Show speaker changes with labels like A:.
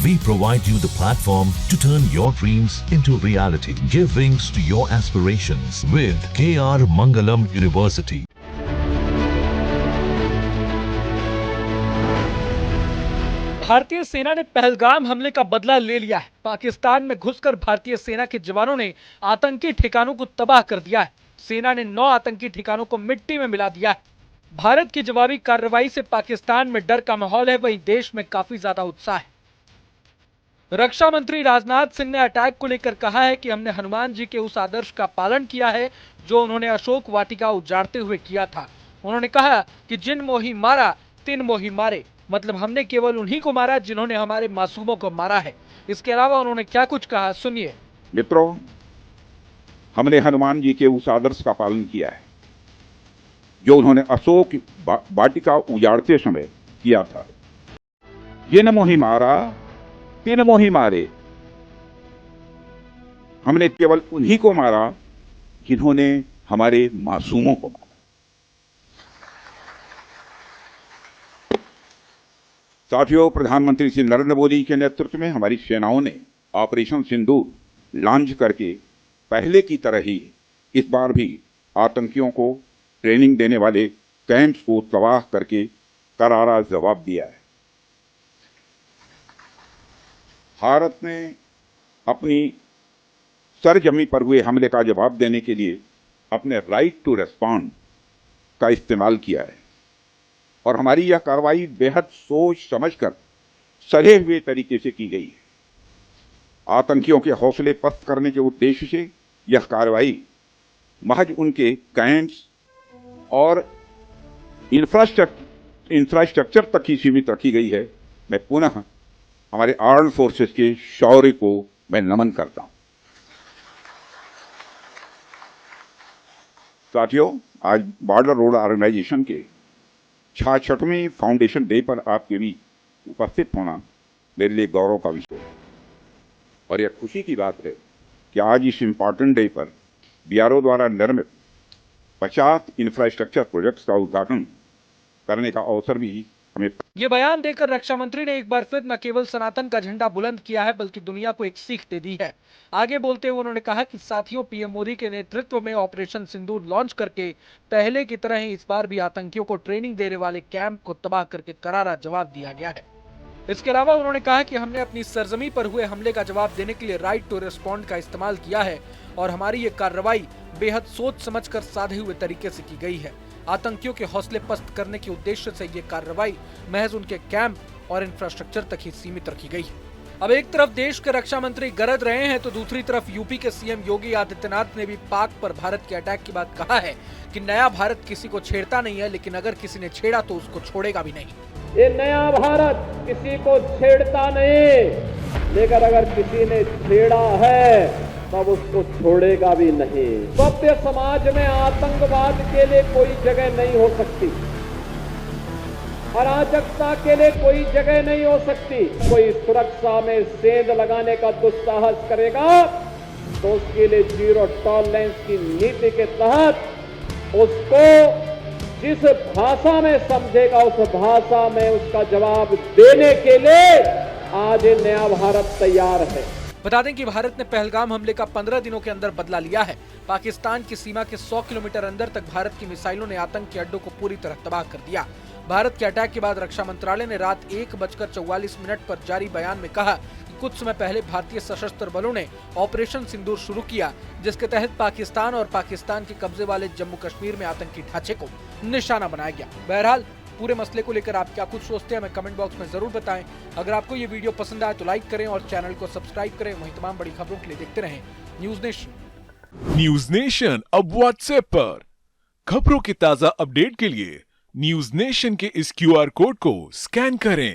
A: We provide you the platform to turn your dreams into reality. Give wings to your aspirations with KR Mangalam University.
B: भारतीय सेना ने पहलगाम हमले का बदला ले लिया है। पाकिस्तान में घुसकर भारतीय सेना के जवानों ने आतंकी ठिकानों को तबाह कर दिया है। सेना ने 9 आतंकी ठिकानों को मिट्टी में मिला दिया है। भारत की जवाबी कार्रवाई से पाकिस्तान में डर का माहौल है, वहीं देश में काफी ज्यादा उत्साह है। रक्षा मंत्री राजनाथ सिंह ने अटैक को लेकर कहा है कि हमने हनुमान जी के उस आदर्श का पालन किया है जो उन्होंने अशोक वाटिका उजाड़ते हुए किया था। उन्होंने कहा कि जिन मोही मारा तिन मोही मारे, मतलब हमने केवल उन्हीं को मारा जिन्होंने हमारे मासूमों को मारा है। इसके अलावा उन्होंने क्या कुछ कहा, सुनिए।
C: मित्रों, हमने हनुमान जी के उस आदर्श का पालन किया है जो उन्होंने अशोक वाटिका उजाड़ते समय किया था। जिन मोहि मारा तिन मोहि मारे, हमने केवल उन्हीं को मारा जिन्होंने हमारे मासूमों को मारा। साथियों, प्रधानमंत्री श्री नरेंद्र मोदी के नेतृत्व में हमारी सेनाओं ने ऑपरेशन सिंदूर लॉन्च करके पहले की तरह ही इस बार भी आतंकियों को ट्रेनिंग देने वाले कैंप्स को तबाह करके करारा जवाब दिया है। भारत ने अपनी सरजमी पर हुए हमले का जवाब देने के लिए अपने राइट टू रेस्पॉन्ड का इस्तेमाल किया है और हमारी यह कार्रवाई बेहद सोच समझकर सधे हुए तरीके से की गई है। आतंकियों के हौसले पस्त करने के उद्देश्य से यह कार्रवाई महज उनके कैंप्स और इंफ्रास्ट्रक्चर तक ही सीमित रखी गई है। मैं पुनः हमारे आर्म्ड फोर्सेस के शौर्य को मैं नमन करता हूं। साथियों, आज बॉर्डर रोड ऑर्गेनाइजेशन के 66वें फाउंडेशन डे पर आपके बीच उपस्थित होना मेरे लिए गौरव का विषय है और यह खुशी की बात है कि आज इस इम्पॉर्टेंट डे पर बीआरओ द्वारा निर्मित 50 इंफ्रास्ट्रक्चर प्रोजेक्ट्स का उद्घाटन करने का अवसर भी हमें।
B: ये बयान देकर रक्षा मंत्री ने एक बार फिर न केवल सनातन का झंडा बुलंद किया है बल्कि दुनिया को एक सीख दे दी है। आगे बोलते हुए उन्होंने कहा कि साथियों, पीएम मोदी के नेतृत्व में ऑपरेशन सिंदूर लॉन्च करके पहले की तरह ही इस बार भी आतंकियों को ट्रेनिंग देने वाले कैंप को तबाह करके करारा जवाब दिया गया है। इसके अलावा उन्होंने कहा कि हमने अपनी सरजमी पर हुए हमले का जवाब देने के लिए राइट टू रिस्पॉन्ड का इस्तेमाल किया है और हमारी ये कार्रवाई बेहद सोच समझकर साधे हुए तरीके से की गई है। आतंकियों के हौसले पस्त करने के उद्देश्य से ये कार्रवाई महज उनके कैंप और इंफ्रास्ट्रक्चर तक ही सीमित रखी गई है। अब एक तरफ देश के रक्षा मंत्री गरज रहे हैं तो दूसरी तरफ यूपी के सीएम योगी आदित्यनाथ ने भी पाक पर भारत के अटैक के बाद कहा है कि नया भारत किसी को छेड़ता नहीं है, लेकिन अगर किसी ने छेड़ा तो उसको छोड़ेगा भी नहीं।
D: ये नया भारत किसी को छेड़ता नहीं, लेकिन अगर किसी ने छेड़ा है तब उसको छोड़ेगा भी नहीं। सभ्य समाज में आतंकवाद के लिए कोई जगह नहीं हो सकती, अराजकता के लिए कोई जगह नहीं हो सकती। कोई सुरक्षा में सेंध लगाने का दुस्साहस करेगा तो उसके लिए जीरो टॉलरेंस की नीति के तहत उसको जिस भाषा में समझेगा उस भाषा में उसका जवाब देने के लिए आज नया भारत तैयार है।
B: बता दें कि भारत ने पहलगाम हमले का 15 दिनों के अंदर बदला लिया है। पाकिस्तान की सीमा के 100 किलोमीटर अंदर तक भारत की मिसाइलों ने आतंकी अड्डों को पूरी तरह तबाह कर दिया। भारत के अटैक के बाद रक्षा मंत्रालय ने रात 1:44 पर जारी बयान में कहा कि कुछ समय पहले भारतीय सशस्त्र बलों ने ऑपरेशन सिंदूर शुरू किया, जिसके तहत पाकिस्तान और पाकिस्तान के कब्जे वाले जम्मू कश्मीर में आतंकी ढांचे को निशाना बनाया गया। बहरहाल, पूरे मसले को लेकर आप क्या कुछ सोचते हैं हमें कमेंट बॉक्स में जरूर बताएं। अगर आपको ये वीडियो पसंद आए तो लाइक करें और चैनल को सब्सक्राइब करें। वहीं तमाम बड़ी खबरों के लिए देखते रहें न्यूज नेशन।
E: न्यूज नेशन अब व्हाट्सएप पर खबरों के ताजा अपडेट के लिए न्यूज नेशन के इस QR कोड को स्कैन करें।